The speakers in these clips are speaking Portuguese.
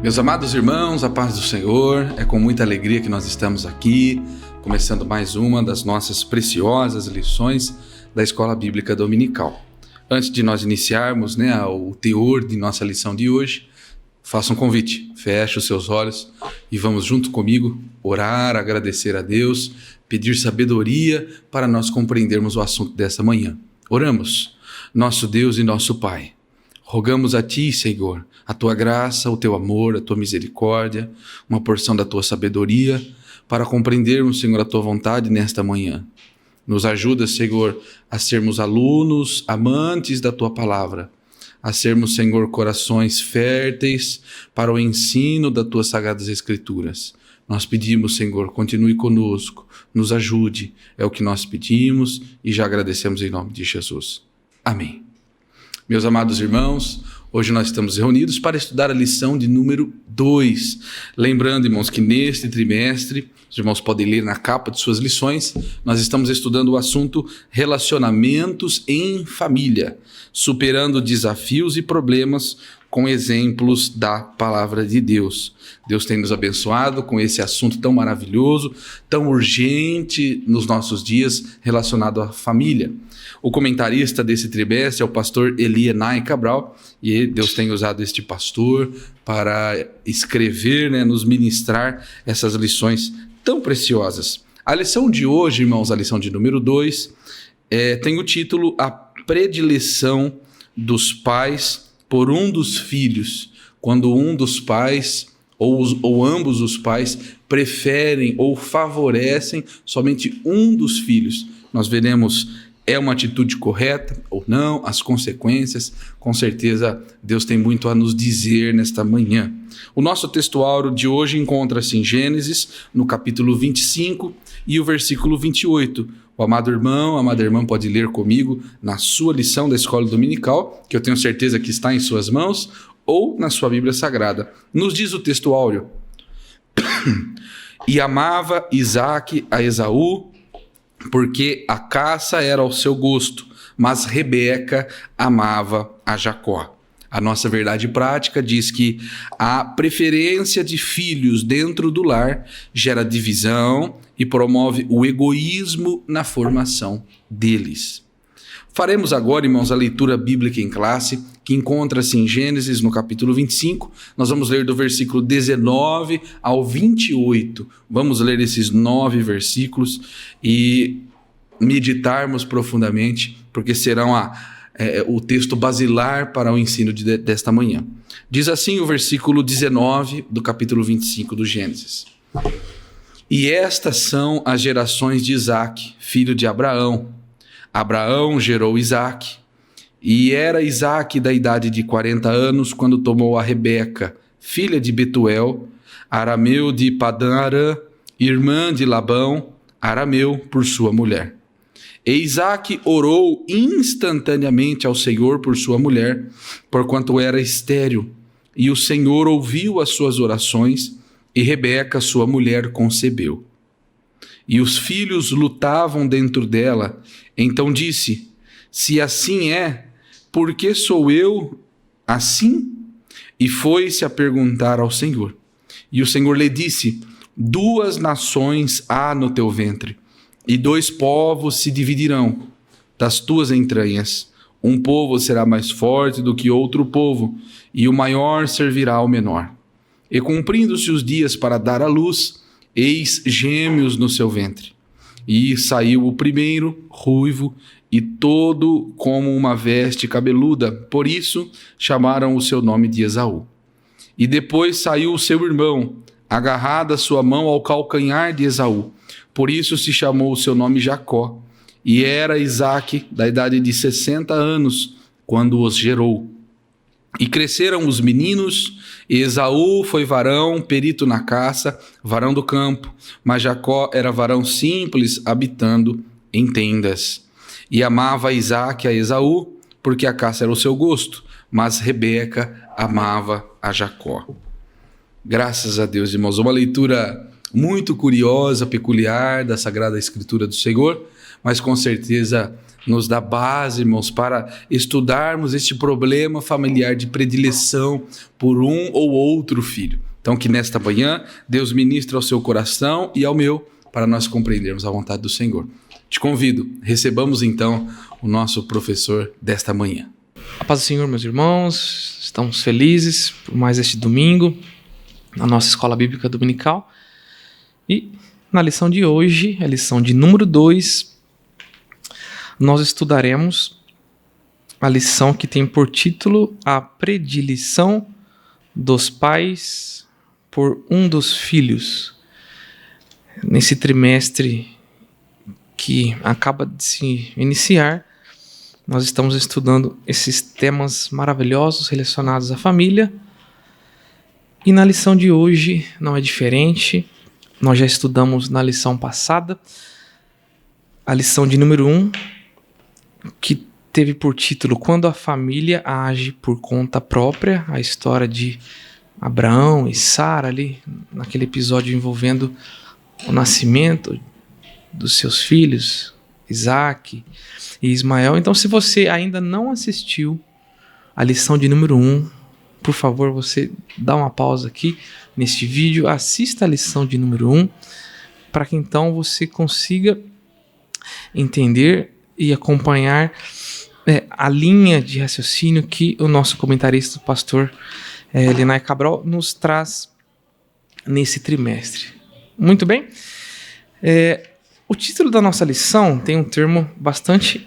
Meus amados irmãos, a paz do Senhor, é com muita alegria que nós estamos aqui, começando mais uma das nossas preciosas lições da Escola Bíblica Dominical. Antes de nós iniciarmos o teor de nossa lição de hoje, faça um convite, feche os seus olhos e vamos junto comigo orar, agradecer a Deus, pedir sabedoria para nós compreendermos o assunto dessa manhã. Oramos, nosso Deus e nosso Pai. Rogamos a Ti, Senhor, a Tua graça, o Teu amor, a Tua misericórdia, uma porção da Tua sabedoria, para compreendermos, Senhor, a Tua vontade nesta manhã. Nos ajuda, Senhor, a sermos alunos, amantes da Tua palavra, a sermos, Senhor, corações férteis para o ensino das Tuas sagradas Escrituras. Nós pedimos, Senhor, continue conosco, nos ajude, é o que nós pedimos e já agradecemos em nome de Jesus. Amém. Meus amados irmãos, hoje nós estamos reunidos para estudar a lição de número 2. Lembrando, irmãos, que neste trimestre, os irmãos podem ler na capa de suas lições, nós estamos estudando o assunto relacionamentos em família, superando desafios e problemas com exemplos da palavra de Deus. Deus tem nos abençoado com esse assunto tão maravilhoso, tão urgente nos nossos dias relacionado à família. O comentarista desse trimestre é o pastor Elienay Cabral, e Deus tem usado este pastor para escrever, nos ministrar essas lições tão preciosas. A lição de hoje, irmãos, a lição de número 2, tem o título A Predileção dos Pais por um dos filhos, quando um dos pais ou ambos os pais preferem ou favorecem somente um dos filhos. Nós veremos é uma atitude correta ou não, as consequências, com certeza Deus tem muito a nos dizer nesta manhã. O nosso textuário de hoje encontra-se em Gênesis, no capítulo 25 e o versículo 28. O amado irmão, a amada irmã pode ler comigo na sua lição da Escola Dominical, que eu tenho certeza que está em suas mãos, ou na sua Bíblia Sagrada. Nos diz o textuário: E amava Isaque a Esaú, porque a caça era ao seu gosto, mas Rebeca amava a Jacó. A nossa verdade prática diz que a preferência de filhos dentro do lar gera divisão e promove o egoísmo na formação deles. Faremos agora, irmãos, a leitura bíblica em classe, que encontra-se em Gênesis, no capítulo 25. Nós vamos ler do versículo 19 ao 28. Vamos ler esses 9 versículos e meditarmos profundamente, porque serão o texto basilar para o ensino desta manhã. Diz assim o versículo 19 do capítulo 25 do Gênesis. E estas são as gerações de Isaque, filho de Abraão. Abraão gerou Isaque, e era Isaque da idade de 40 anos quando tomou a Rebeca, filha de Betuel, arameu de Padã-Arã, irmã de Labão, arameu, por sua mulher. E Isaque orou instantaneamente ao Senhor por sua mulher, porquanto era estéril, e o Senhor ouviu as suas orações, e Rebeca, sua mulher, concebeu. E os filhos lutavam dentro dela. Então disse: Se assim é, por que sou eu assim? E foi-se a perguntar ao Senhor. E o Senhor lhe disse: 2 nações há no teu ventre, e 2 povos se dividirão das tuas entranhas. Um povo será mais forte do que outro povo, e o maior servirá ao menor. E cumprindo-se os dias para dar à luz, eis gêmeos no seu ventre. E saiu o primeiro, ruivo, e todo como uma veste cabeluda, por isso chamaram o seu nome de Esaú. E depois saiu o seu irmão, agarrada sua mão ao calcanhar de Esaú, por isso se chamou o seu nome Jacó. E era Isaque da idade de 60 anos, quando os gerou. E cresceram os meninos, e Esaú foi varão, perito na caça, varão do campo, mas Jacó era varão simples, habitando em tendas. E amava Isaque a Esaú, porque a caça era o seu gosto, mas Rebeca amava a Jacó. Graças a Deus, irmãos, uma leitura muito curiosa, peculiar da Sagrada Escritura do Senhor, mas com certeza nos dá base, irmãos, para estudarmos este problema familiar de predileção por um ou outro filho. Então, que nesta manhã, Deus ministre ao seu coração e ao meu, para nós compreendermos a vontade do Senhor. Te convido, recebamos então o nosso professor desta manhã. A paz do Senhor, meus irmãos, estamos felizes por mais este domingo, na nossa escola bíblica dominical. E na lição de hoje, a lição de número 2, nós estudaremos a lição que tem por título A Predileção dos Pais por um dos Filhos. Nesse trimestre que acaba de se iniciar, nós estamos estudando esses temas maravilhosos relacionados à família. E na lição de hoje não é diferente. Nós já estudamos na lição passada a lição de número 1, que teve por título Quando a Família Age por Conta Própria, a história de Abraão e Sara ali, naquele episódio envolvendo o nascimento dos seus filhos, Isaac e Ismael. Então, se você ainda não assistiu a lição de número 1, por favor, você dá uma pausa aqui neste vídeo, assista a lição de número 1, para que então você consiga entender e acompanhar a linha de raciocínio que o nosso comentarista, o pastor Linay Cabral, nos traz nesse trimestre. Muito bem. O título da nossa lição tem um termo bastante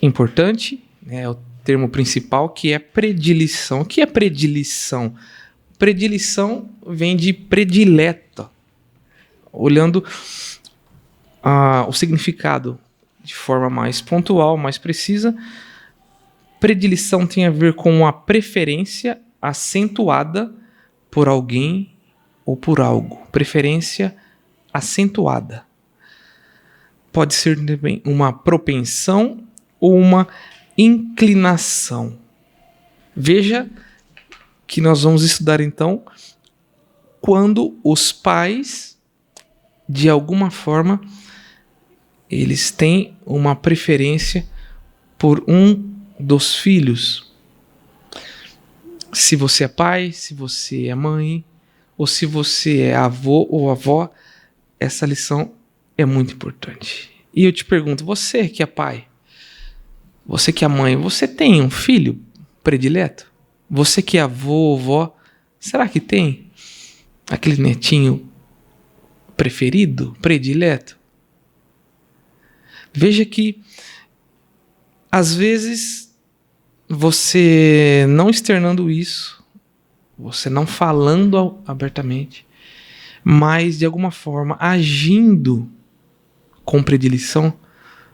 importante, é o termo principal, que é predileção. O que é predileção? Predileção vem de predileta. Olhando o significado de forma mais pontual, mais precisa, predileção tem a ver com a preferência acentuada por alguém ou por algo. Preferência acentuada. Pode ser também uma propensão ou uma inclinação. Veja que nós vamos estudar então quando os pais, de alguma forma, eles têm uma preferência por um dos filhos. Se você é pai, se você é mãe, ou se você é avô ou avó, essa lição é muito importante. E eu te pergunto, você que é pai, você que é mãe, você tem um filho predileto? Você que é avô ou avó, será que tem aquele netinho preferido, predileto? Veja que, às vezes, você não externando isso, você não falando abertamente, mas, de alguma forma, agindo com predileção,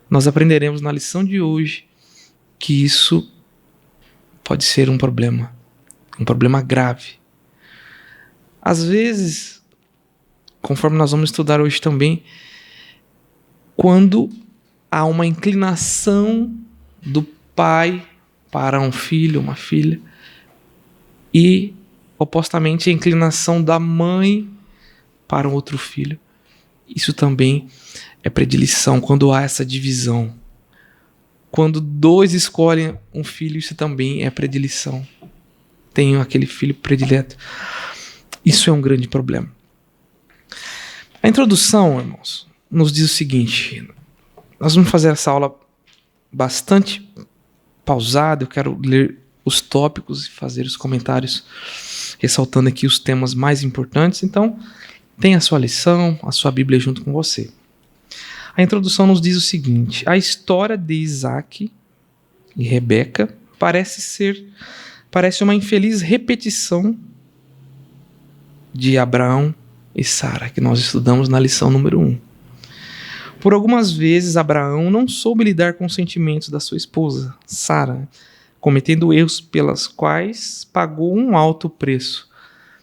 nós aprenderemos na lição de hoje que isso pode ser um problema grave. Às vezes, conforme nós vamos estudar hoje também, quando há uma inclinação do pai para um filho, uma filha, e, opostamente, a inclinação da mãe para um outro filho, isso também é predileção, quando há essa divisão. Quando dois escolhem um filho, isso também é predileção. Tenho aquele filho predileto. Isso é um grande problema. A introdução, irmãos, nos diz o seguinte. Nós vamos fazer essa aula bastante pausada. Eu quero ler os tópicos e fazer os comentários, ressaltando aqui os temas mais importantes. Então, tenha a sua lição, a sua Bíblia junto com você. A introdução nos diz o seguinte: a história de Isaac e Rebeca parece uma infeliz repetição de Abraão e Sara, que nós estudamos na lição número 1. Por algumas vezes, Abraão não soube lidar com os sentimentos da sua esposa, Sara, cometendo erros pelos quais pagou um alto preço.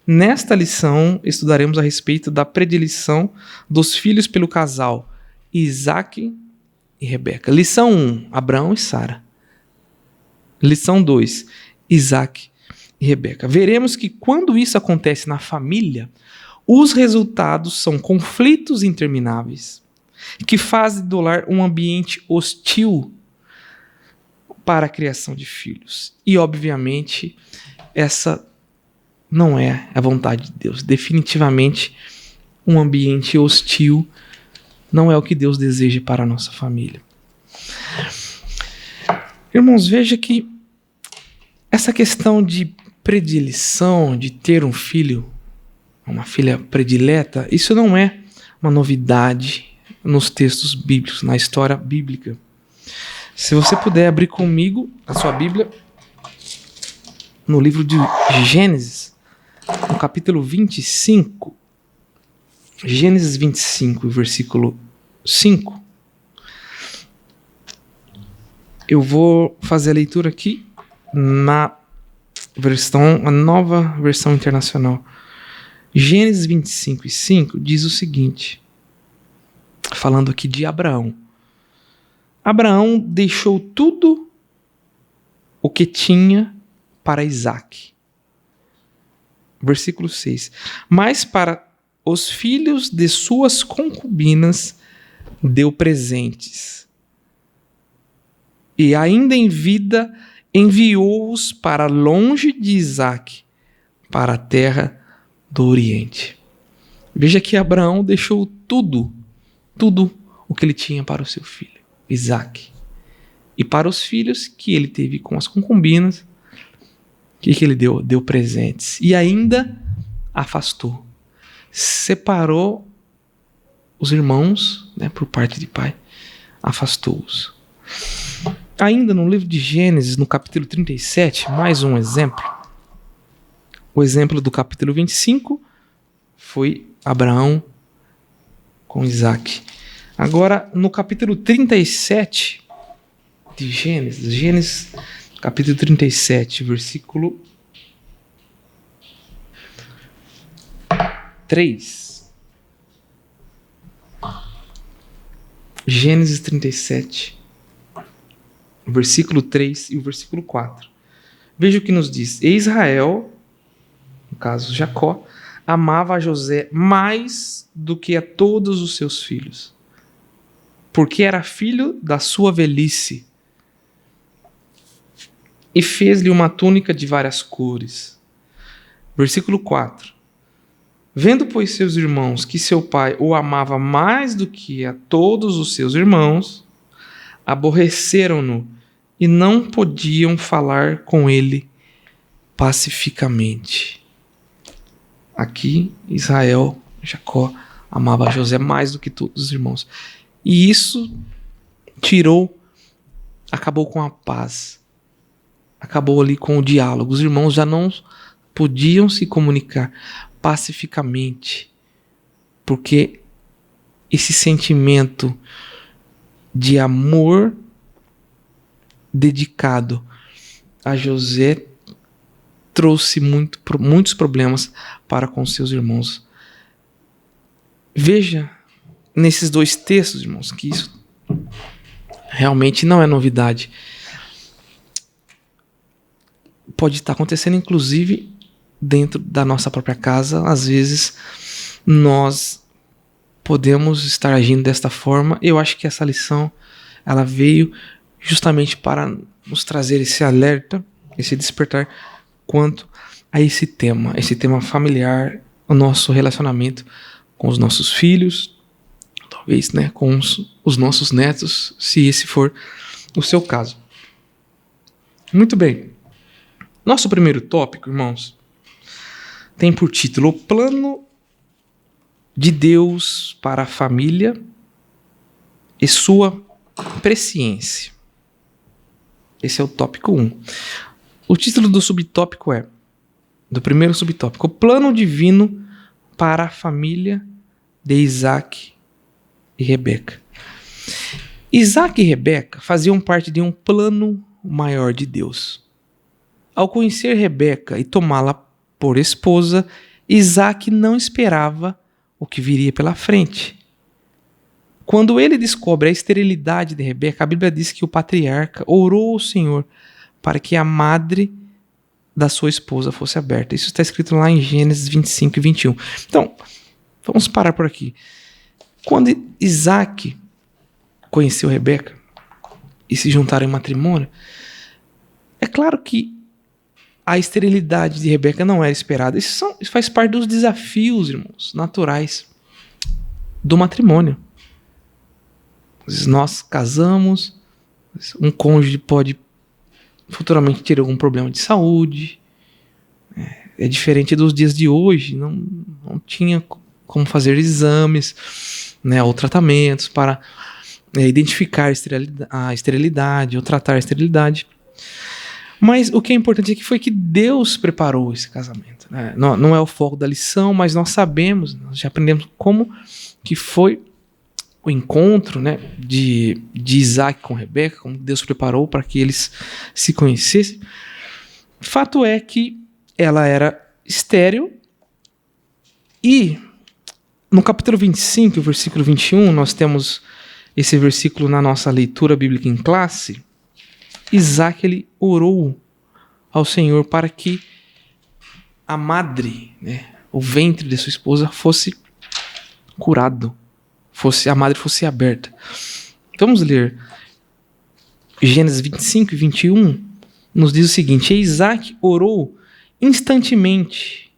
Nesta lição, estudaremos a respeito da predileção dos filhos pelo casal Isaac e Rebeca. Lição 1, Abraão e Sara. Lição 2, Isaac e Rebeca. Veremos que quando isso acontece na família, os resultados são conflitos intermináveis, que fazem do lar um ambiente hostil para a criação de filhos. E, obviamente, essa não é a vontade de Deus. Definitivamente, um ambiente hostil não é o que Deus deseja para a nossa família. Irmãos, veja que essa questão de predileção, de ter um filho, uma filha predileta, isso não é uma novidade nos textos bíblicos, na história bíblica. Se você puder abrir comigo a sua Bíblia no livro de Gênesis, no capítulo 25, Gênesis 25, versículo 5. Eu vou fazer a leitura aqui na a nova versão internacional. Gênesis 25 e 5 diz o seguinte, falando aqui de Abraão. Abraão deixou tudo o que tinha para Isaque. Versículo 6. Mas para os filhos de suas concubinas deu presentes. E ainda em vida enviou-os para longe de Isaque, para a terra do Oriente. Veja que Abraão deixou tudo o que ele tinha para o seu filho, Isaque. E para os filhos que ele teve com as concubinas, o que ele deu? Deu presentes. E ainda afastou. Separou os irmãos, né, por parte de pai, afastou-os. Ainda no livro de Gênesis, no capítulo 37, mais um exemplo. O exemplo do capítulo 25 foi Abraão com Isaque. Agora, no capítulo 37 de Gênesis, capítulo 37, versículo 3. Gênesis 37, o versículo 3 e o versículo 4. Veja o que nos diz. E Israel, no caso Jacó, amava a José mais do que a todos os seus filhos, porque era filho da sua velhice, e fez-lhe uma túnica de várias cores. Versículo 4. Vendo, pois, seus irmãos que seu pai o amava mais do que a todos os seus irmãos, aborreceram-no e não podiam falar com ele pacificamente. Aqui, Israel, Jacó, amava José mais do que todos os irmãos. E isso acabou com a paz. Acabou ali com o diálogo. Os irmãos já não podiam se comunicar pacificamente, porque esse sentimento de amor dedicado a José trouxe muitos problemas para com seus irmãos. Veja nesses dois textos, irmãos, que isso realmente não é novidade. Pode estar acontecendo, inclusive, dentro da nossa própria casa. Às vezes, nós podemos estar agindo desta forma. Eu acho que essa lição ela veio justamente para nos trazer esse alerta, esse despertar quanto a esse tema familiar, o nosso relacionamento com os nossos filhos, talvez, né, com os nossos netos, se esse for o seu caso. Muito bem. Nosso primeiro tópico, irmãos, tem por título o plano de Deus para a família e sua presciência. Esse é o tópico 1. O título do primeiro subtópico, o plano divino para a família de Isaac e Rebeca. Isaac e Rebeca faziam parte de um plano maior de Deus. Ao conhecer Rebeca e tomá-la por esposa, Isaac não esperava o que viria pela frente. Quando ele descobre a esterilidade de Rebeca, a Bíblia diz que o patriarca orou ao Senhor para que a madre da sua esposa fosse aberta. Isso está escrito lá em Gênesis 25 e 21. Então, vamos parar por aqui. Quando Isaac conheceu Rebeca, e se juntaram em matrimônio. É claro que a esterilidade de Rebeca não era esperada. Isso faz parte dos desafios, irmãos, naturais do matrimônio. Nós casamos, um cônjuge pode futuramente ter algum problema de saúde. É diferente dos dias de hoje. Não tinha como fazer exames, né, ou tratamentos para identificar a esterilidade ou tratar a esterilidade. Mas o que é importante aqui foi que Deus preparou esse casamento, né? Não é o foco da lição, mas nós sabemos, nós já aprendemos como que foi o encontro, né, de Isaac com Rebeca, como Deus preparou para que eles se conhecessem. Fato é que ela era estéril e no capítulo 25, versículo 21, nós temos esse versículo na nossa leitura bíblica em classe. Isaac, ele orou ao Senhor para que a madre, né, o ventre de sua esposa fosse curado, a madre fosse aberta. Vamos ler Gênesis 25 e 21, nos diz o seguinte: e Isaac orou instantemente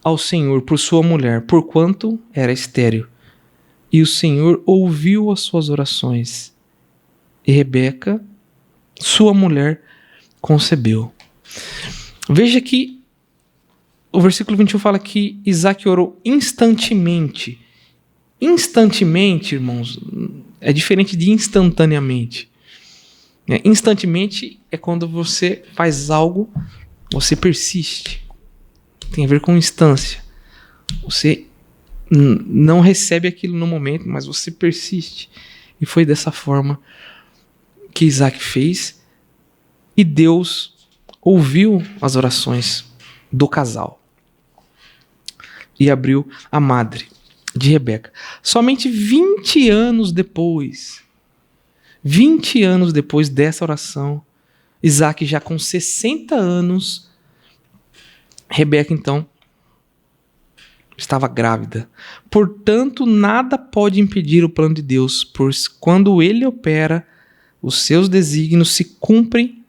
ao Senhor por sua mulher, porquanto era estéril, e o Senhor ouviu as suas orações. E Rebeca, sua mulher, concebeu. Veja que o versículo 21 fala que Isaac orou instantemente. Instantemente, irmãos, é diferente de instantaneamente. Instantemente é quando você faz algo, você persiste. Tem a ver com instância. Você não recebe aquilo no momento, mas você persiste. E foi dessa forma que Isaac fez, e Deus ouviu as orações do casal e abriu a madre de Rebeca. Somente 20 anos depois dessa oração, Isaac já com 60 anos, Rebeca então estava grávida. Portanto, nada pode impedir o plano de Deus, pois quando ele opera, os seus desígnios se cumprem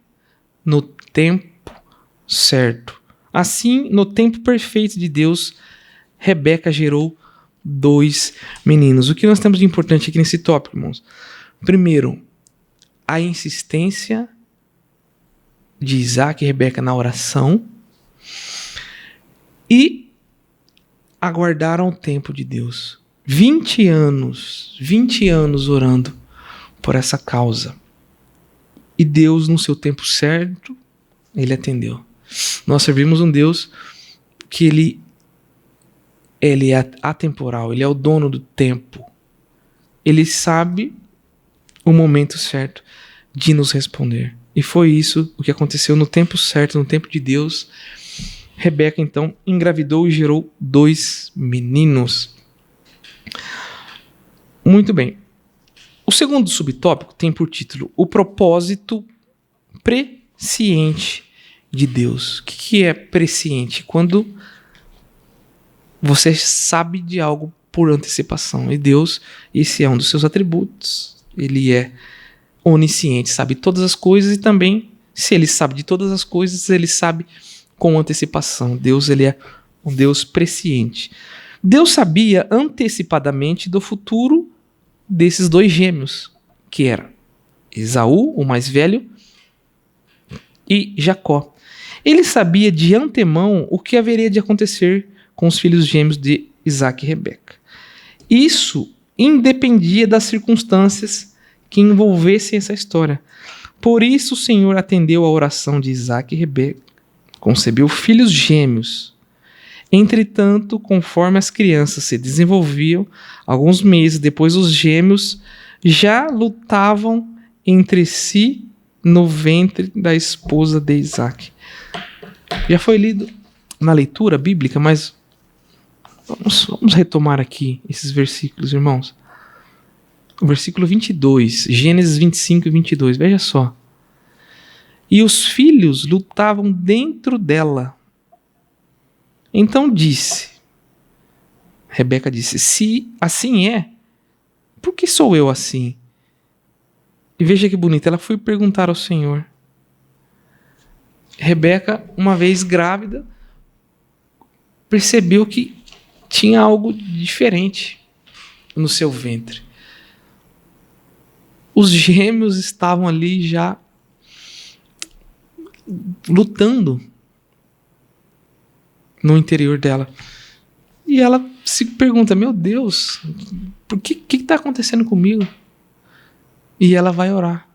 no tempo certo. Assim, no tempo perfeito de Deus, Rebeca gerou 2 meninos. O que nós temos de importante aqui nesse tópico, irmãos? Primeiro, a insistência de Isaac e Rebeca na oração e aguardaram o tempo de Deus. 20 anos orando por essa causa. E Deus, no seu tempo certo, ele atendeu. Nós servimos um Deus que ele é atemporal, ele é o dono do tempo. Ele sabe o momento certo de nos responder. E foi isso o que aconteceu no tempo certo, no tempo de Deus. Rebeca, então, engravidou e gerou 2 meninos. Muito bem. O segundo subtópico tem por título o propósito presciente de Deus. O que é presciente? Quando você sabe de algo por antecipação. E Deus, esse é um dos seus atributos. Ele é onisciente, sabe todas as coisas, e também, se ele sabe de todas as coisas, ele sabe com antecipação. Deus, ele é um Deus presciente. Deus sabia antecipadamente do futuro desses 2 gêmeos, que era Esaú, o mais velho, e Jacó. Ele sabia de antemão o que haveria de acontecer com os filhos gêmeos de Isaac e Rebeca. Isso independia das circunstâncias que envolvessem essa história. Por isso o Senhor atendeu a oração de Isaac e Rebeca, concebeu filhos gêmeos. Entretanto, conforme as crianças se desenvolviam, alguns meses depois os gêmeos já lutavam entre si no ventre da esposa de Isaac. Já foi lido na leitura bíblica, mas vamos retomar aqui esses versículos, irmãos. O versículo 22, Gênesis 25 e 22, veja só. E os filhos lutavam dentro dela. Então Rebeca disse, se assim é, por que sou eu assim? E veja que bonito, ela foi perguntar ao Senhor. Rebeca, uma vez grávida, percebeu que tinha algo diferente no seu ventre. Os gêmeos estavam ali já lutando no interior dela. E ela se pergunta, meu Deus, por que está acontecendo comigo? E ela vai orar.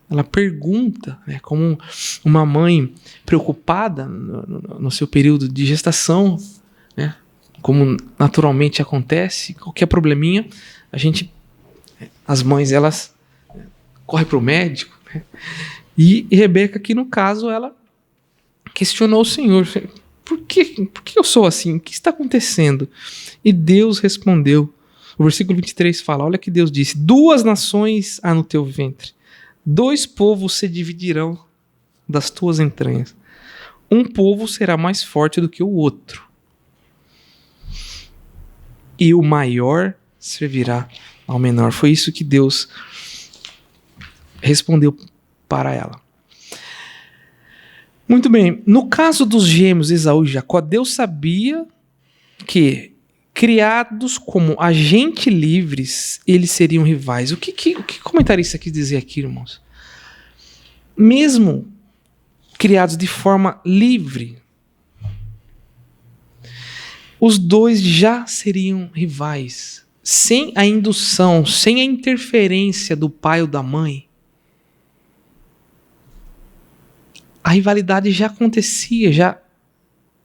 Ela pergunta, né, como uma mãe preocupada no seu período de gestação, né, como naturalmente acontece, qualquer probleminha, as mães, elas correm para o médico. Né? E Rebeca, aqui no caso, ela questionou o Senhor, por que eu sou assim? O que está acontecendo? E Deus respondeu. O versículo 23 fala, olha que Deus disse, 2 nações há no teu ventre, 2 povos se dividirão das tuas entranhas. Um povo será mais forte do que o outro. E o maior servirá ao menor. Foi isso que Deus respondeu para ela. Muito bem. No caso dos gêmeos Esaú e Jacó, Deus sabia que, criados como agentes livres, eles seriam rivais. O que comentarista quis dizer aqui, irmãos? Mesmo criados de forma livre, os dois já seriam rivais. Sem a indução, sem a interferência do pai ou da mãe, a rivalidade já acontecia, já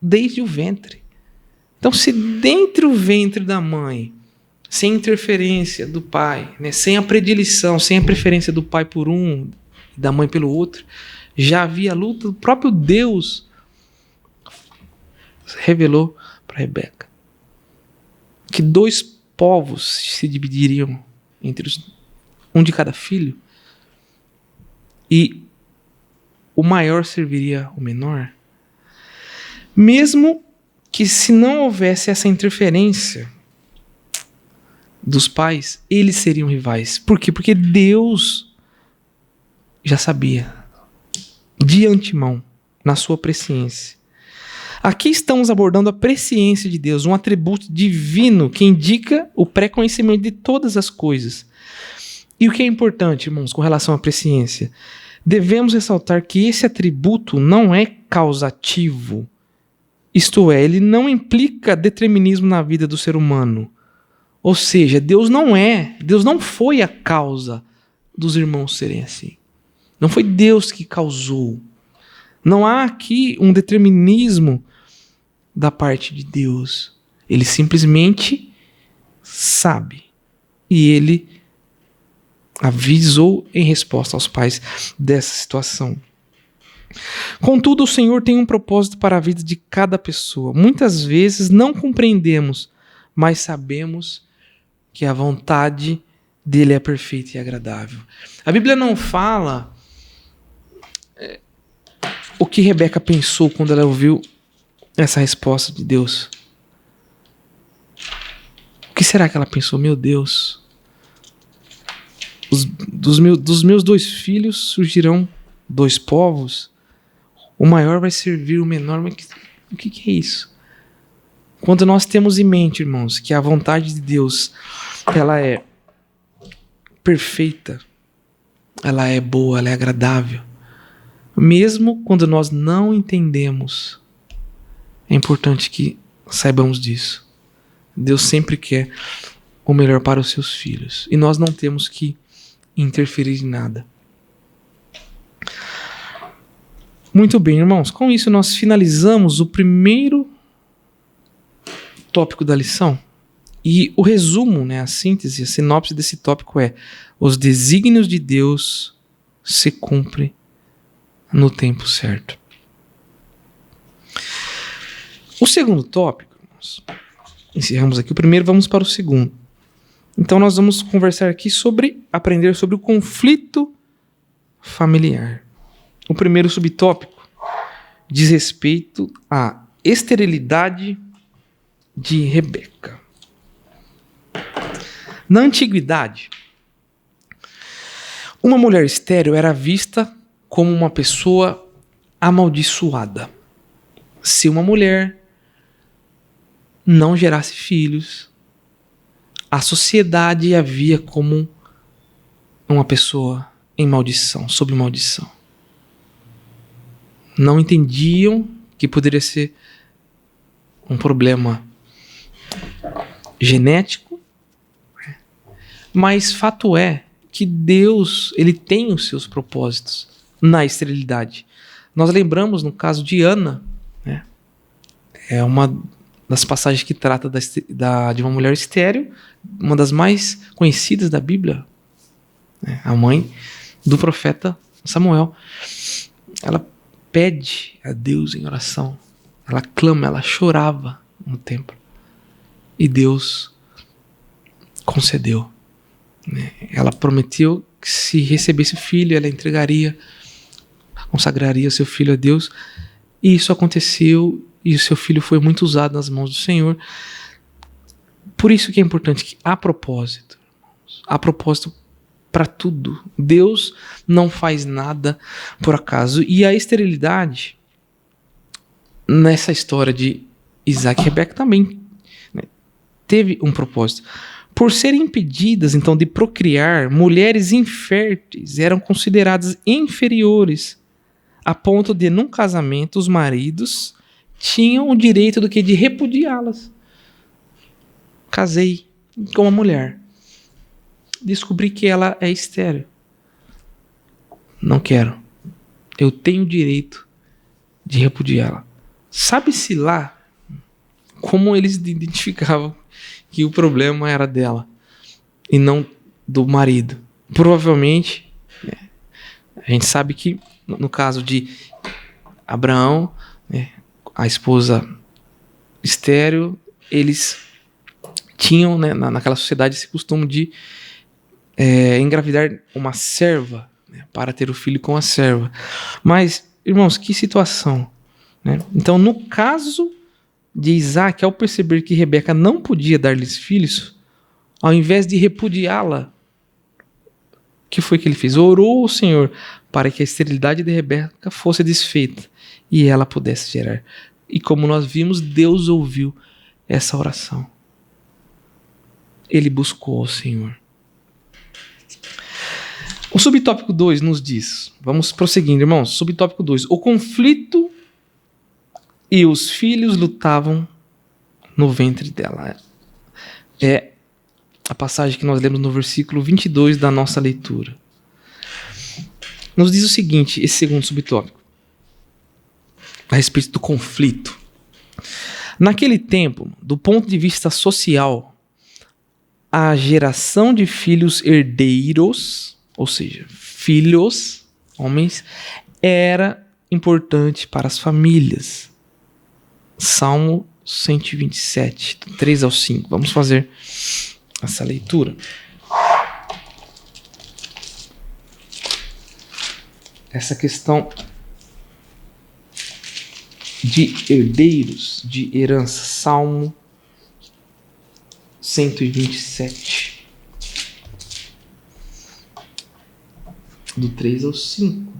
desde o ventre. Então, se dentro do ventre da mãe, sem interferência do pai, né, sem a predileção, sem a preferência do pai por um e da mãe pelo outro, já havia luta, o próprio Deus revelou para Rebeca que 2 povos se dividiriam entre um de cada filho e o maior serviria ao menor. Mesmo que se não houvesse essa interferência dos pais, eles seriam rivais. Por quê? Porque Deus já sabia de antemão, na sua presciência. Aqui estamos abordando a presciência de Deus, um atributo divino que indica o pré-conhecimento de todas as coisas. E o que é importante, irmãos, com relação à presciência? Devemos ressaltar que esse atributo não é causativo. Isto é, ele não implica determinismo na vida do ser humano. Ou seja, Deus não foi a causa dos irmãos serem assim. Não foi Deus que causou. Não há aqui um determinismo da parte de Deus. Ele simplesmente sabe. E ele avisou em resposta aos pais dessa situação. Contudo, o Senhor tem um propósito para a vida de cada pessoa. Muitas vezes não compreendemos, mas sabemos que a vontade dele é perfeita e agradável. A Bíblia não fala o que Rebeca pensou quando ela ouviu essa resposta de Deus. O que será que ela pensou? Meu Deus, dos meus 2 filhos surgirão 2 povos. O maior vai servir o menor. Mas o que é isso? Quando nós temos em mente, irmãos, que a vontade de Deus, ela é perfeita, ela é boa, ela é agradável. Mesmo quando nós não entendemos, é importante que saibamos disso. Deus sempre quer o melhor para os seus filhos. E nós não temos que interferir em nada. Muito bem, irmãos. Com isso, nós finalizamos o primeiro tópico da lição. E o resumo, né, a síntese, a sinopse desse tópico é: os desígnios de Deus se cumprem no tempo certo. O segundo tópico, irmãos, encerramos aqui o primeiro, vamos para o segundo. Então nós vamos conversar aqui aprender sobre o conflito familiar. O primeiro subtópico diz respeito à esterilidade de Rebeca. Na antiguidade, Uma mulher estéril era vista como uma pessoa amaldiçoada. Se uma mulher não gerasse filhos, a sociedade a via como uma pessoa em maldição, sob maldição. Não entendiam que poderia ser um problema genético, mas fato é que Deus, ele tem os seus propósitos na esterilidade. Nós lembramos no caso de Ana, né? É uma das passagens que trata de uma mulher estéril, uma das mais conhecidas da Bíblia, né? A mãe do profeta Samuel. Ela pede a Deus em oração, ela clama, ela chorava no templo, e Deus concedeu. Ela prometeu que se recebesse filho, ela entregaria, consagraria seu filho a Deus, e isso aconteceu, e o seu filho foi muito usado nas mãos do Senhor. Por isso que é importante que há propósito para tudo. Deus não faz nada por acaso. E a esterilidade, nessa história de Isaac e Rebeca também, né, teve um propósito. Por serem impedidas, então, de procriar, mulheres inférteis eram consideradas inferiores, a ponto de, num casamento, os maridos tinham o direito do que? De repudiá-las. Casei com uma mulher, descobri que ela é estéril. Não quero. Eu tenho o direito de repudiá-la. Sabe-se lá como eles identificavam que o problema era dela e não do marido. Provavelmente, a gente sabe que no caso de Abraão, né, a esposa estéril, eles tinham, né, naquela sociedade esse costume de engravidar uma serva, né, para ter o filho com a serva. Mas, irmãos, que situação, né? Então, no caso de Isaac, ao perceber que Rebeca não podia dar-lhes filhos, ao invés de repudiá-la, o que foi que ele fez? Orou ao Senhor para que a esterilidade de Rebeca fosse desfeita e ela pudesse gerar. E como nós vimos, Deus ouviu essa oração. Ele buscou ao Senhor. O subtópico 2 nos diz, vamos prosseguindo, irmãos. Subtópico 2, o conflito e os filhos lutavam no ventre dela. É a passagem que nós lemos no versículo 22 da nossa leitura. Nos diz o seguinte, esse segundo subtópico, a respeito do conflito. Naquele tempo, do ponto de vista social, a geração de filhos herdeiros, ou seja, filhos, homens, era importante para as famílias. Salmo 127, 3 ao 5. Vamos fazer essa leitura. Essa questão de herdeiros, de herança. Salmo 127, do 3 ao 5.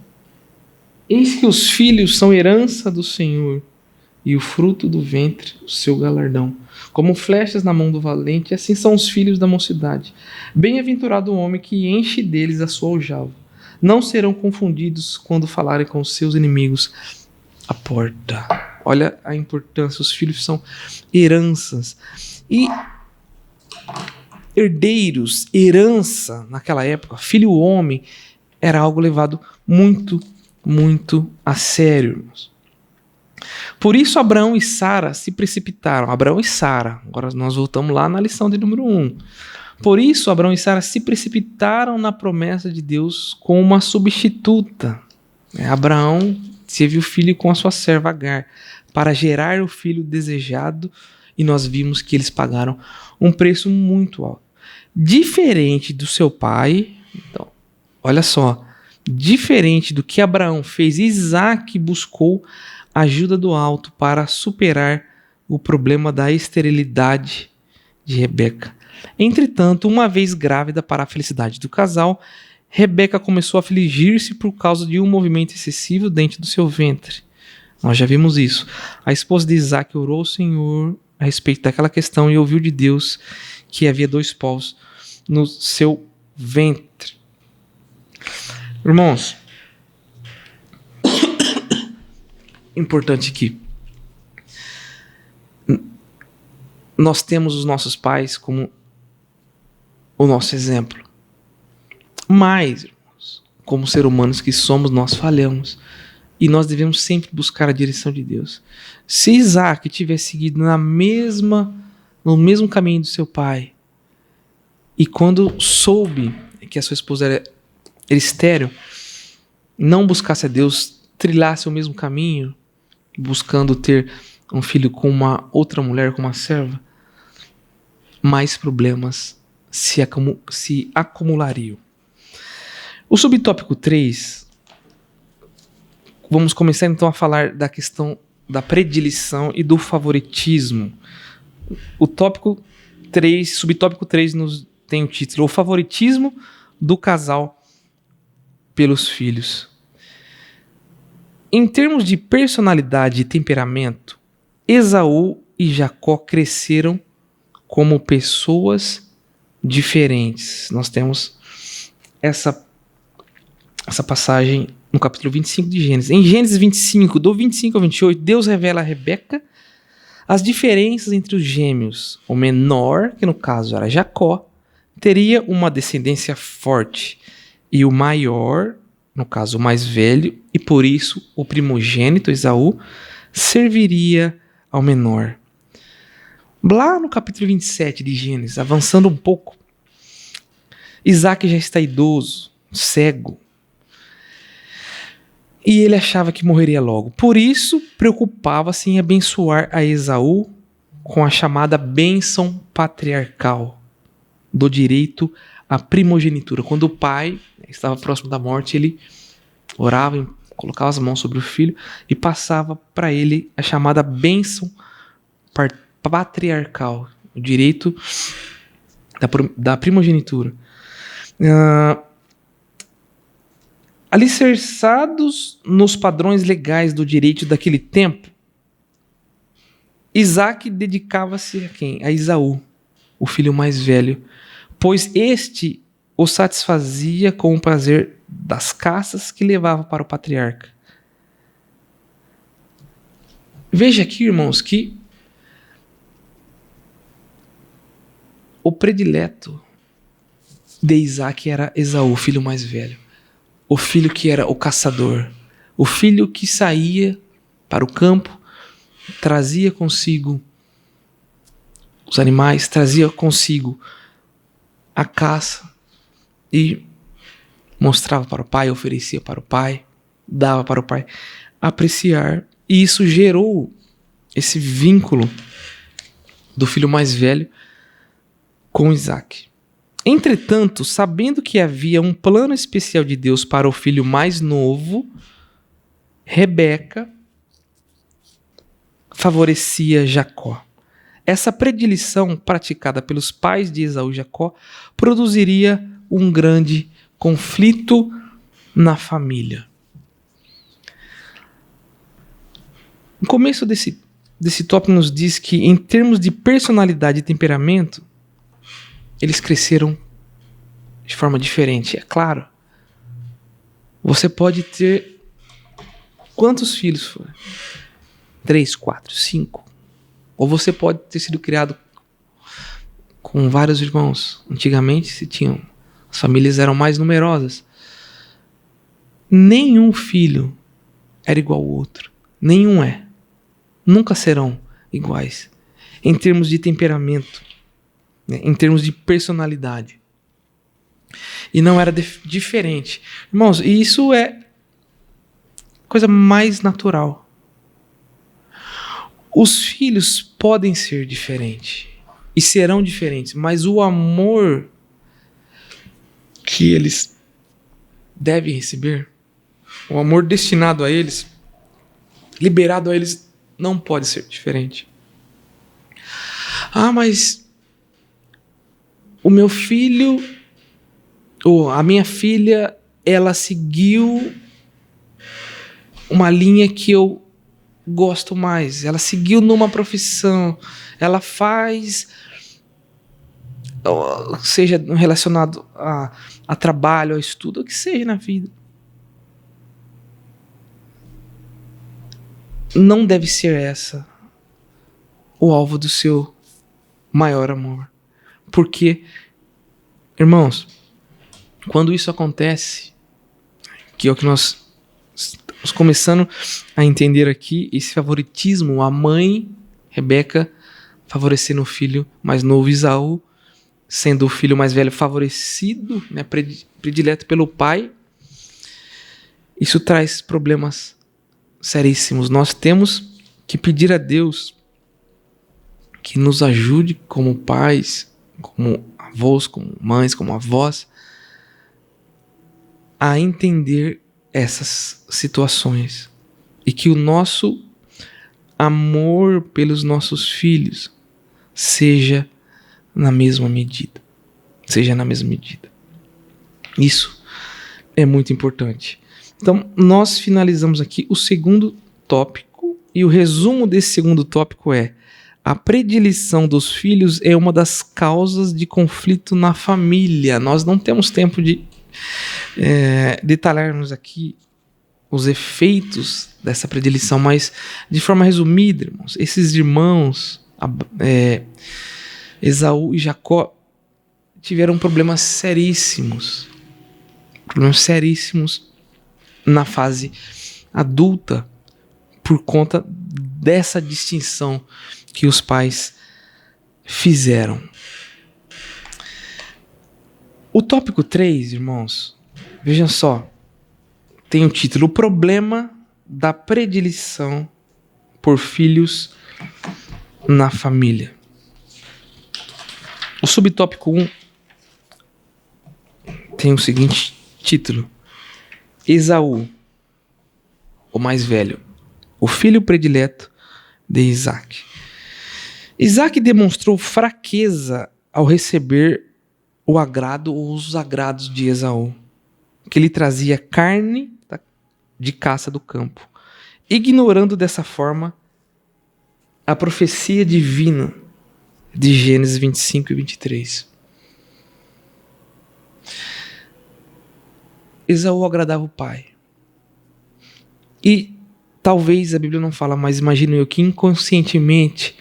Eis que os filhos são herança do Senhor, e o fruto do ventre, o seu galardão. Como flechas na mão do valente, assim são os filhos da mocidade. Bem-aventurado o homem que enche deles a sua aljava. Não serão confundidos quando falarem com os seus inimigos à porta. Olha a importância, os filhos são heranças. E herdeiros, herança, naquela época, filho homem, era algo levado muito, muito a sério, irmãos. Por isso Abraão e Sara se precipitaram. Abraão e Sara, agora nós voltamos lá na lição de número 1. Por isso Abraão e Sara se precipitaram na promessa de Deus com uma substituta. Abraão teve o filho com a sua serva Agar, para gerar o filho desejado, e nós vimos que eles pagaram um preço muito alto. Diferente do seu pai, então, olha só, diferente do que Abraão fez, Isaac buscou ajuda do alto para superar o problema da esterilidade de Rebeca. Entretanto, uma vez grávida, para a felicidade do casal, Rebeca começou a afligir-se por causa de um movimento excessivo dentro do seu ventre. Nós já vimos isso. A esposa de Isaac orou ao Senhor a respeito daquela questão e ouviu de Deus que havia 2 povos no seu ventre. Irmãos, importante aqui. Nós temos os nossos pais como o nosso exemplo. Mas, irmãos, como seres humanos que somos, nós falhamos. E nós devemos sempre buscar a direção de Deus. Se Isaac tivesse seguido no mesmo caminho do seu pai, e quando soube que a sua esposa era estéril, não buscasse a Deus, trilhasse o mesmo caminho, buscando ter um filho com uma outra mulher, com uma serva, mais problemas se acumulariam. O subtópico 3, vamos começar então a falar da questão da predileção e do favoritismo. O subtópico 3 nos tem o título: O favoritismo do casal pelos filhos. Em termos de personalidade e temperamento, Esaú e Jacó cresceram como pessoas diferentes. Nós temos essa passagem no capítulo 25 de Gênesis. Em Gênesis 25, do 25 ao 28, Deus revela a Rebeca as diferenças entre os gêmeos. O menor, que no caso era Jacó, teria uma descendência forte, e o maior, no caso o mais velho, e por isso o primogênito, Esaú, serviria ao menor. Lá no capítulo 27 de Gênesis, avançando um pouco, Isaac já está idoso, cego, e ele achava que morreria logo. Por isso, preocupava-se em abençoar a Esaú com a chamada bênção patriarcal do direito à primogenitura. Quando o pai estava próximo da morte, ele orava, colocava as mãos sobre o filho e passava para ele a chamada bênção patriarcal, o direito da primogenitura. Alicerçados nos padrões legais do direito daquele tempo, Isaac dedicava-se a quem? A Esaú, o filho mais velho, pois este o satisfazia com o prazer das caças que levava para o patriarca. Veja aqui, irmãos, que o predileto de Isaac era Esaú, o filho mais velho. O filho que era o caçador. O filho que saía para o campo, trazia consigo os animais, trazia consigo a caça e mostrava para o pai, oferecia para o pai, dava para o pai apreciar. E isso gerou esse vínculo do filho mais velho com Isaac. Entretanto, sabendo que havia um plano especial de Deus para o filho mais novo, Rebeca favorecia Jacó. Essa predileção praticada pelos pais de Esaú e Jacó produziria um grande conflito na família. O começo desse tópico nos diz que, em termos de personalidade e temperamento, eles cresceram de forma diferente. É claro, você pode ter quantos filhos for? 3, 4, 5. Ou você pode ter sido criado com vários irmãos. Antigamente as famílias eram mais numerosas. Nenhum filho era igual ao outro. Nenhum é. Nunca serão iguais. Em termos de temperamento, em termos de personalidade. E não era diferente. Irmãos, e isso é coisa mais natural. Os filhos podem ser diferentes e serão diferentes, mas o amor que eles devem receber, o amor destinado a eles, liberado a eles, não pode ser diferente. Ah, mas o meu filho a minha filha, ela seguiu uma linha que eu gosto mais. Ela seguiu numa profissão. Ela faz, seja relacionado a trabalho, a estudo, o que seja na vida. Não deve ser essa o alvo do seu maior amor. Porque, irmãos, quando isso acontece, que é o que nós estamos começando a entender aqui, esse favoritismo, a mãe, Rebeca, favorecendo o filho mais novo, Esaú, sendo o filho mais velho favorecido, né, predileto pelo pai, isso traz problemas seríssimos. Nós temos que pedir a Deus que nos ajude como pais, como avós, como mães, como avós, a entender essas situações e que o nosso amor pelos nossos filhos seja na mesma medida. Isso é muito importante. Então, nós finalizamos aqui o segundo tópico e o resumo desse segundo tópico é: a predileção dos filhos é uma das causas de conflito na família. Nós não temos tempo de detalharmos aqui os efeitos dessa predileção, mas de forma resumida, irmãos, esses irmãos, Esaú e Jacó, tiveram problemas seríssimos na fase adulta por conta dessa distinção que os pais fizeram. O tópico 3, irmãos, vejam só, tem o título: O problema da predileção por filhos na família. O subtópico 1 tem o seguinte título: Esaú, o mais velho, o filho predileto de Isaac. Isaac demonstrou fraqueza ao receber o agrado ou os agrados de Esaú, que lhe trazia carne de caça do campo, ignorando dessa forma a profecia divina de Gênesis 25 e 23. Esaú agradava o pai. E talvez a Bíblia não fala, mas imagino eu que inconscientemente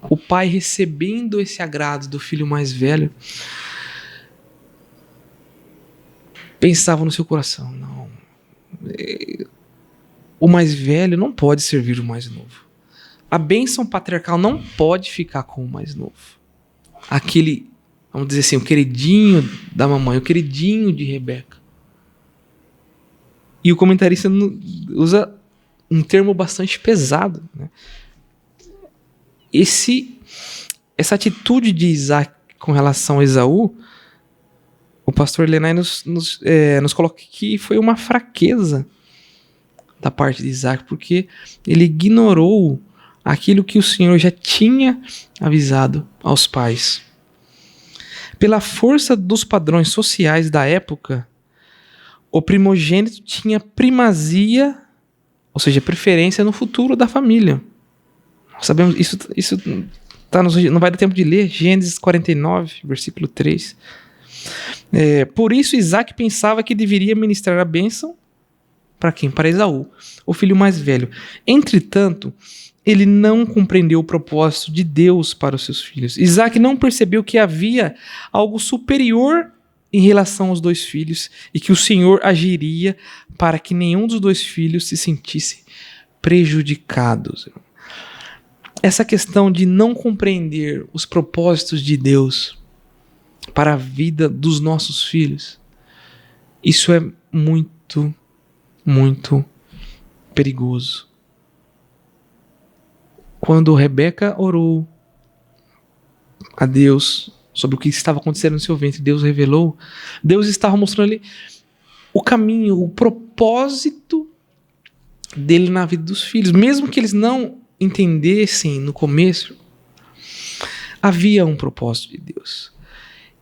o pai, recebendo esse agrado do filho mais velho, pensava no seu coração: não, o mais velho não pode servir o mais novo. A bênção patriarcal não pode ficar com o mais novo. Aquele, vamos dizer assim, o queridinho da mamãe, o queridinho de Rebeca. E o comentarista usa um termo bastante pesado, né? Essa atitude de Isaac com relação a Esaú, o pastor Lenay nos coloca que foi uma fraqueza da parte de Isaac, porque ele ignorou aquilo que o Senhor já tinha avisado aos pais. Pela força dos padrões sociais da época, o primogênito tinha primazia, ou seja, preferência no futuro da família. Nós sabemos, isso tá não vai dar tempo de ler, Gênesis 49, versículo 3. Por isso Isaac pensava que deveria ministrar a bênção para quem? Para Esaú, o filho mais velho. Entretanto, ele não compreendeu o propósito de Deus para os seus filhos. Isaac não percebeu que havia algo superior em relação aos dois filhos e que o Senhor agiria para que nenhum dos dois filhos se sentisse prejudicados. Essa questão de não compreender os propósitos de Deus para a vida dos nossos filhos, isso é muito, muito perigoso. Quando Rebeca orou a Deus sobre o que estava acontecendo no seu ventre, Deus revelou, Deus estava mostrando ali o caminho, o propósito dele na vida dos filhos. Mesmo que eles não entendessem no começo, havia um propósito de Deus.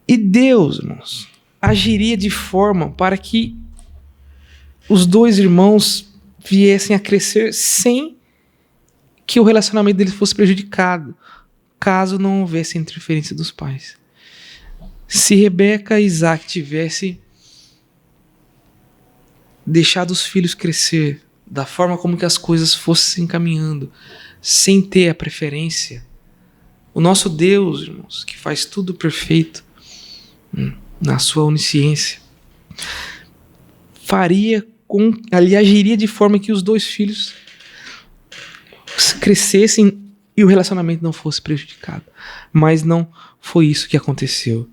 E Deus, irmãos, agiria de forma para que os dois irmãos viessem a crescer sem que o relacionamento deles fosse prejudicado, caso não houvesse interferência dos pais. Se Rebeca e Isaac tivessem deixado os filhos crescer da forma como que as coisas fossem se encaminhando, sem ter a preferência, o nosso Deus, irmãos, que faz tudo perfeito na sua onisciência, agiria de forma que os dois filhos crescessem e o relacionamento não fosse prejudicado. Mas não foi isso que aconteceu.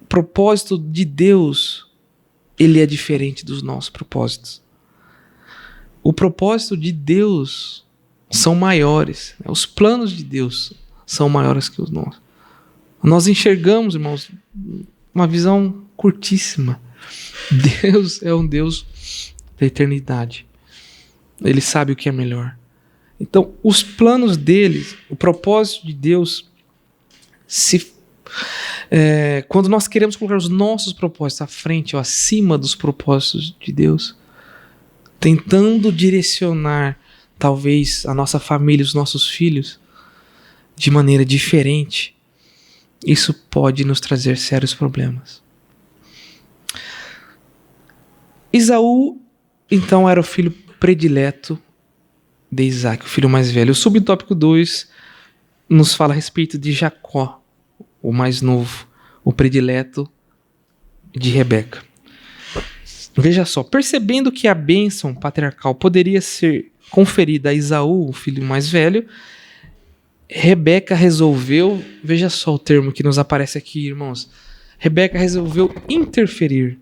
O propósito de Deus, ele é diferente dos nossos propósitos. O propósito de Deus são maiores. Os planos de Deus são maiores que os nossos. Nós enxergamos, irmãos, uma visão curtíssima. Deus é um Deus da eternidade. Ele sabe o que é melhor. Então, os planos dele, o propósito de Deus, quando nós queremos colocar os nossos propósitos à frente ou acima dos propósitos de Deus, tentando direcionar talvez a nossa família, os nossos filhos, de maneira diferente, isso pode nos trazer sérios problemas. Esaú, então, era o filho predileto de Isaac, o filho mais velho. O subtópico 2 nos fala a respeito de Jacó, o mais novo, o predileto de Rebeca. Veja só, percebendo que a bênção patriarcal poderia ser conferida a Esaú, o filho mais velho, Rebeca resolveu, veja só o termo que nos aparece aqui, irmãos, Rebeca resolveu interferir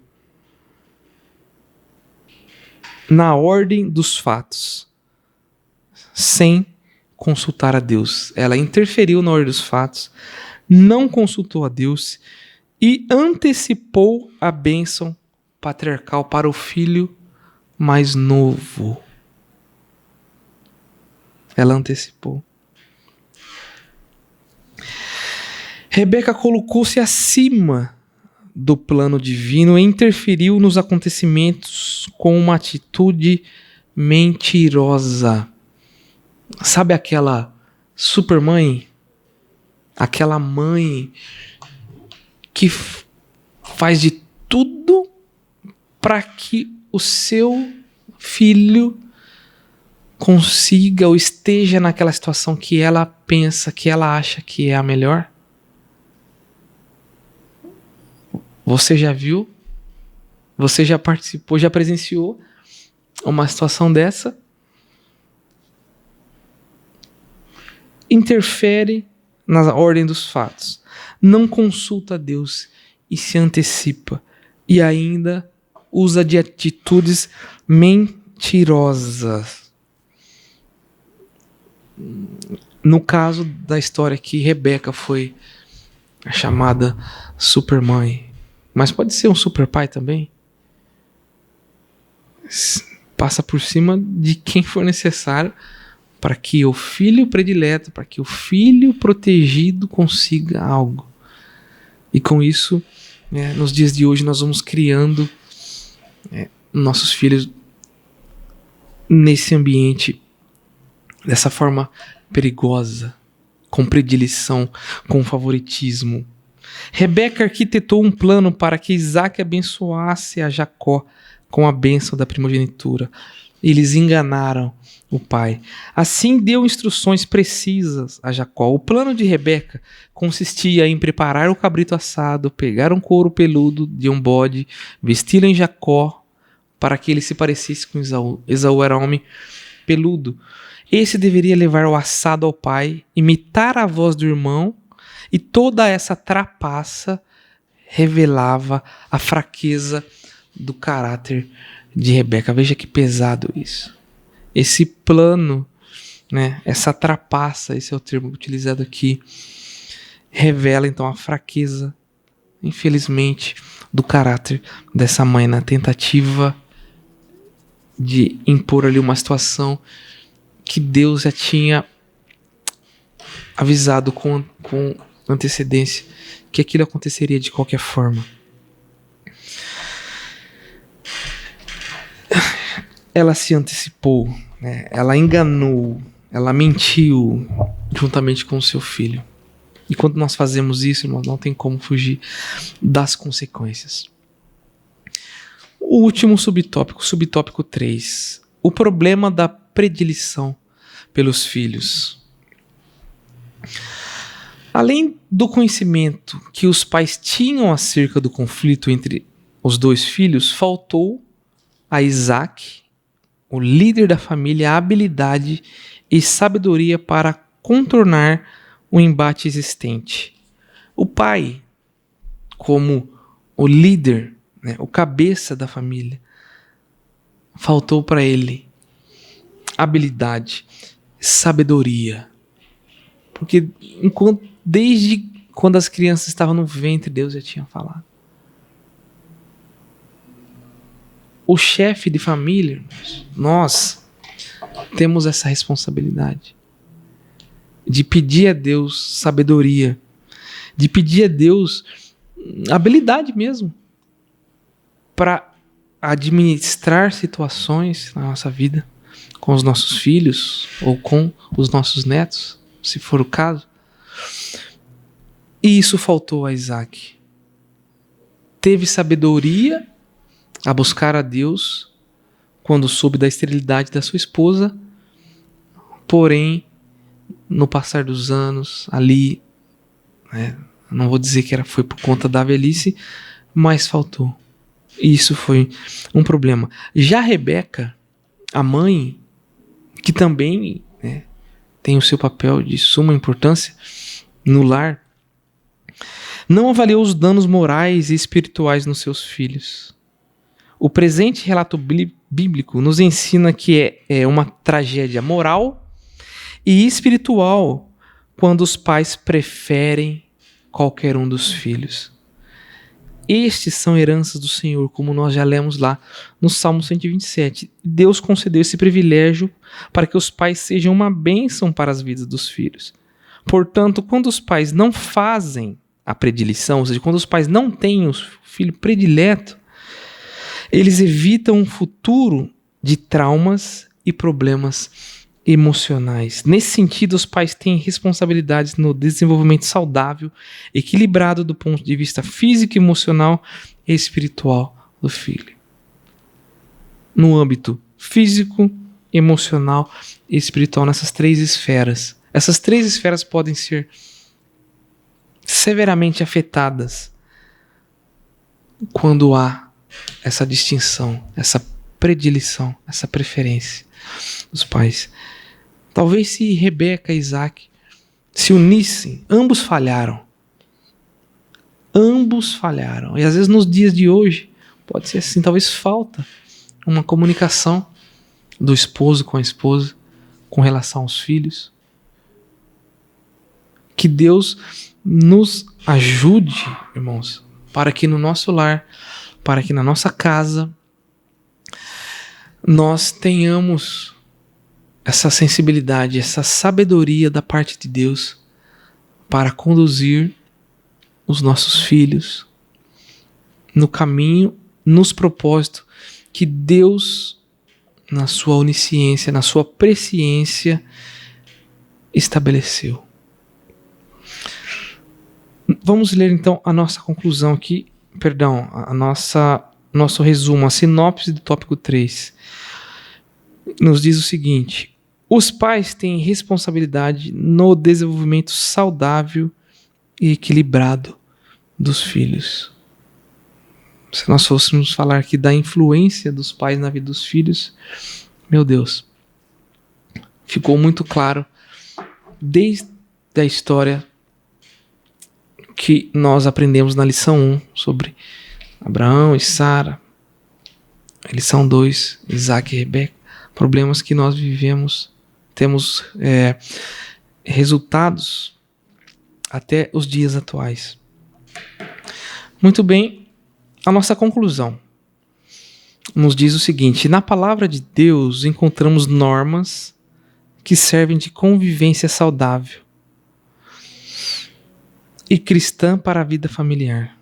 na ordem dos fatos, sem consultar a Deus. Ela interferiu na ordem dos fatos, não consultou a Deus e antecipou a bênção patriarcal para o filho mais novo. Ela antecipou. Rebeca colocou-se acima do plano divino e interferiu nos acontecimentos com uma atitude mentirosa. Sabe aquela supermãe? Aquela mãe que faz de tudo para que o seu filho consiga ou esteja naquela situação que ela pensa, que ela acha que é a melhor? Você já viu? Você já participou, já presenciou uma situação dessa? Interfere na ordem dos fatos, não consulta a Deus e se antecipa, e ainda usa de atitudes mentirosas. No caso da história aqui, Rebeca foi a chamada supermãe, mas pode ser um superpai também. Passa por cima de quem for necessário para que o filho predileto, para que o filho protegido consiga algo. E com isso, nos dias de hoje, nós vamos criando nossos filhos nesse ambiente, dessa forma perigosa, com predileção, com favoritismo. Rebeca arquitetou um plano para que Isaac abençoasse a Jacó com a bênção da primogenitura. Eles enganaram o pai. Assim deu instruções precisas a Jacó. O plano de Rebeca consistia em preparar o cabrito assado, pegar um couro peludo de um bode, vesti-lo em Jacó para que ele se parecesse com Esaú. Esaú era homem peludo. Esse deveria levar o assado ao pai, imitar a voz do irmão, e toda essa trapaça revelava a fraqueza do caráter de Rebeca. Veja que pesado isso. Esse plano, essa trapaça, esse é o termo utilizado aqui, revela então a fraqueza, infelizmente, do caráter dessa mãe na tentativa de impor ali uma situação que Deus já tinha avisado com antecedência que aquilo aconteceria de qualquer forma. Ela se antecipou, né? Ela enganou, ela mentiu juntamente com o seu filho. E quando nós fazemos isso, irmãos, não tem como fugir das consequências. O último subtópico, subtópico 3. O problema da predileção pelos filhos. Além do conhecimento que os pais tinham acerca do conflito entre os dois filhos, faltou a Isaac, o líder da família, a habilidade e sabedoria para contornar o embate existente. O pai, como o líder, né, o cabeça da família, faltou para ele habilidade, sabedoria. Porque desde quando as crianças estavam no ventre, Deus já tinha falado. O chefe de família, nós temos essa responsabilidade de pedir a Deus sabedoria, de pedir a Deus habilidade mesmo para administrar situações na nossa vida, com os nossos filhos ou com os nossos netos, se for o caso. E isso faltou a Isaac. Teve sabedoria a buscar a Deus quando soube da esterilidade da sua esposa, porém, no passar dos anos, ali, né, não vou dizer que foi por conta da velhice, mas faltou. E isso foi um problema. Já Rebeca, a mãe, que também, né, tem o seu papel de suma importância no lar, não avaliou os danos morais e espirituais nos seus filhos. O presente relato bíblico nos ensina que é uma tragédia moral e espiritual quando os pais preferem qualquer um dos filhos. Estes são heranças do Senhor, como nós já lemos lá no Salmo 127. Deus concedeu esse privilégio para que os pais sejam uma bênção para as vidas dos filhos. Portanto, quando os pais não fazem a predileção, ou seja, quando os pais não têm o filho predileto, eles evitam um futuro de traumas e problemas emocionais. Nesse sentido, os pais têm responsabilidades no desenvolvimento saudável, equilibrado do ponto de vista físico, emocional e espiritual do filho. No âmbito físico, emocional e espiritual, nessas três esferas. Essas três esferas podem ser severamente afetadas quando há essa distinção, essa predileção, essa preferência dos pais. Talvez se Rebeca e Isaac se unissem, ambos falharam. Ambos falharam. E às vezes nos dias de hoje, pode ser assim, talvez falta uma comunicação do esposo com a esposa com relação aos filhos. Que Deus nos ajude, irmãos, para que no nosso lar, para que na nossa casa, nós tenhamos essa sensibilidade, essa sabedoria da parte de Deus para conduzir os nossos filhos no caminho, nos propósitos que Deus, na sua onisciência, na sua presciência, estabeleceu. Vamos ler então a nossa conclusão aqui, nosso resumo, a sinopse do tópico 3. Nos diz o seguinte: os pais têm responsabilidade no desenvolvimento saudável e equilibrado dos filhos. Se nós fôssemos falar aqui da influência dos pais na vida dos filhos, meu Deus, ficou muito claro desde a história que nós aprendemos na lição 1 sobre Abraão e Sara, a lição 2, Isaac e Rebeca, problemas que nós vivemos, temos resultados até os dias atuais. Muito bem, a nossa conclusão nos diz o seguinte: na palavra de Deus encontramos normas que servem de convivência saudável. e cristã para a vida familiar.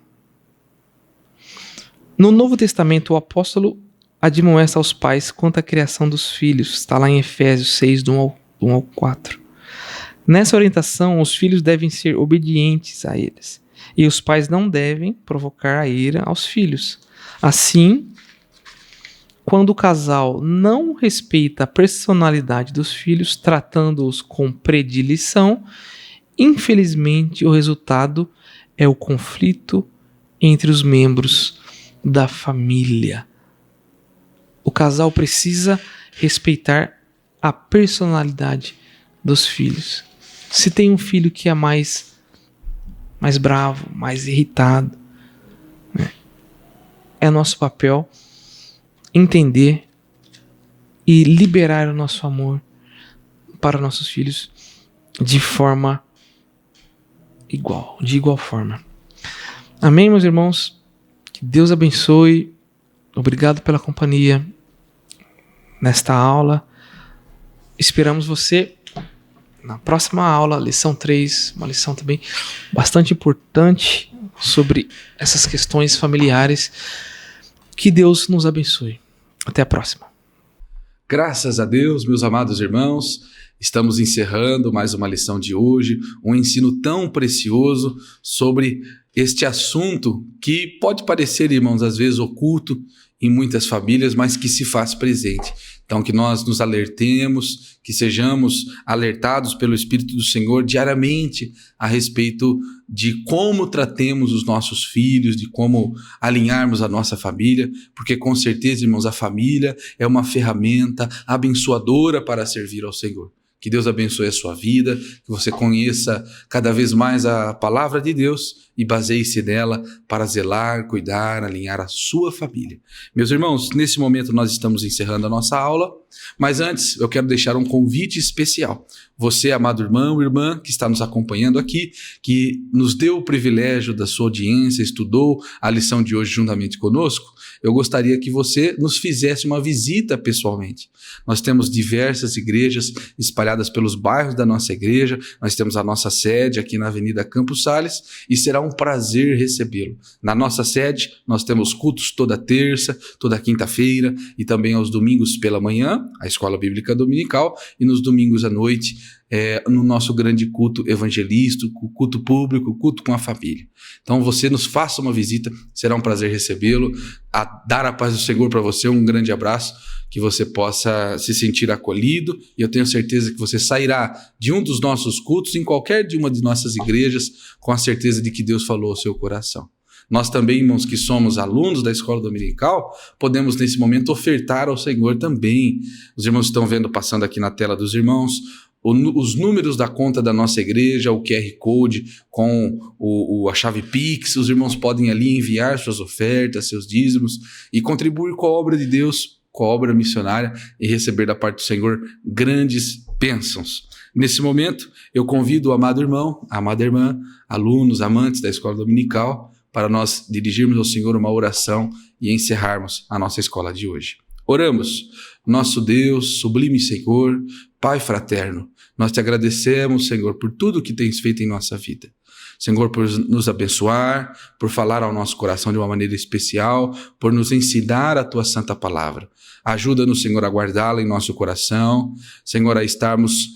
No Novo Testamento, o apóstolo admoesta aos pais quanto à criação dos filhos. Está lá em Efésios 6, do 1 ao 4. Nessa orientação, os filhos devem ser obedientes a eles, e os pais não devem provocar a ira aos filhos. Assim, quando o casal não respeita a personalidade dos filhos, tratando-os com predileção, infelizmente o resultado é o conflito entre os membros da família. O casal precisa respeitar a personalidade dos filhos. Se tem um filho que é mais bravo, mais irritado, né, é nosso papel entender e liberar o nosso amor para nossos filhos de forma igual, de igual forma. Amém, meus irmãos? Que Deus abençoe. Obrigado pela companhia nesta aula. Esperamos você na próxima aula, lição 3, uma lição também bastante importante sobre essas questões familiares. Que Deus nos abençoe. Até a próxima. Graças a Deus, meus amados irmãos, estamos encerrando mais uma lição de hoje, um ensino tão precioso sobre este assunto que pode parecer, irmãos, às vezes oculto em muitas famílias, mas que se faz presente. Então, que nós nos alertemos, que sejamos alertados pelo Espírito do Senhor diariamente a respeito de como tratemos os nossos filhos, de como alinharmos a nossa família, porque com certeza, irmãos, a família é uma ferramenta abençoadora para servir ao Senhor. Que Deus abençoe a sua vida, que você conheça cada vez mais a palavra de Deus e baseie-se nela para zelar, cuidar, alinhar a sua família. Meus irmãos, nesse momento nós estamos encerrando a nossa aula, mas antes eu quero deixar um convite especial. Você, amado irmão, irmã, que está nos acompanhando aqui, que nos deu o privilégio da sua audiência, estudou a lição de hoje juntamente conosco, eu gostaria que você nos fizesse uma visita pessoalmente. Nós temos diversas igrejas espalhadas pelos bairros da nossa igreja, nós temos a nossa sede aqui na Avenida Campos Sales e será um prazer recebê-lo. Na nossa sede, nós temos cultos toda terça, toda quinta-feira e também aos domingos pela manhã, a Escola Bíblica Dominical, e nos domingos à noite, no nosso grande culto evangelístico, culto público, culto com a família. Então você nos faça uma visita, será um prazer recebê-lo, a dar a paz do Senhor para você, um grande abraço, que você possa se sentir acolhido, e eu tenho certeza que você sairá de um dos nossos cultos, em qualquer de uma de nossas igrejas, com a certeza de que Deus falou ao seu coração. Nós também, irmãos, que somos alunos da Escola Dominical, podemos nesse momento ofertar ao Senhor também. Os irmãos estão vendo, passando aqui na tela dos irmãos, os números da conta da nossa igreja, o QR Code com a chave Pix. Os irmãos podem ali enviar suas ofertas, seus dízimos e contribuir com a obra de Deus, com a obra missionária e receber da parte do Senhor grandes bênçãos. Nesse momento, eu convido o amado irmão, a amada irmã, alunos, amantes da Escola Dominical, para nós dirigirmos ao Senhor uma oração e encerrarmos a nossa escola de hoje. Oramos. Nosso Deus, sublime Senhor, Pai fraterno, nós te agradecemos, Senhor, por tudo que tens feito em nossa vida. Senhor, por nos abençoar, por falar ao nosso coração de uma maneira especial, por nos ensinar a tua santa palavra. Ajuda-nos, Senhor, a guardá-la em nosso coração, Senhor, a estarmos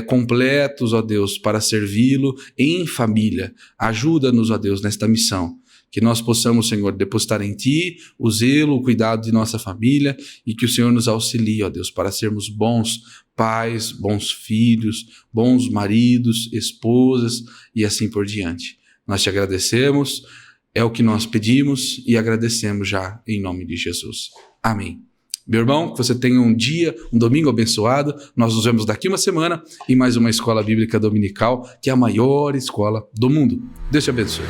completos, ó Deus, para servi-lo em família. Ajuda-nos, ó Deus, nesta missão. Que nós possamos, Senhor, depositar em Ti o zelo, o cuidado de nossa família e que o Senhor nos auxilie, ó Deus, para sermos bons pais, bons filhos, bons maridos, esposas e assim por diante. Nós te agradecemos, é o que nós pedimos e agradecemos já em nome de Jesus. Amém. Meu irmão, que você tenha um dia, um domingo abençoado. Nós nos vemos daqui uma semana em mais uma Escola Bíblica Dominical, que é a maior escola do mundo. Deus te abençoe.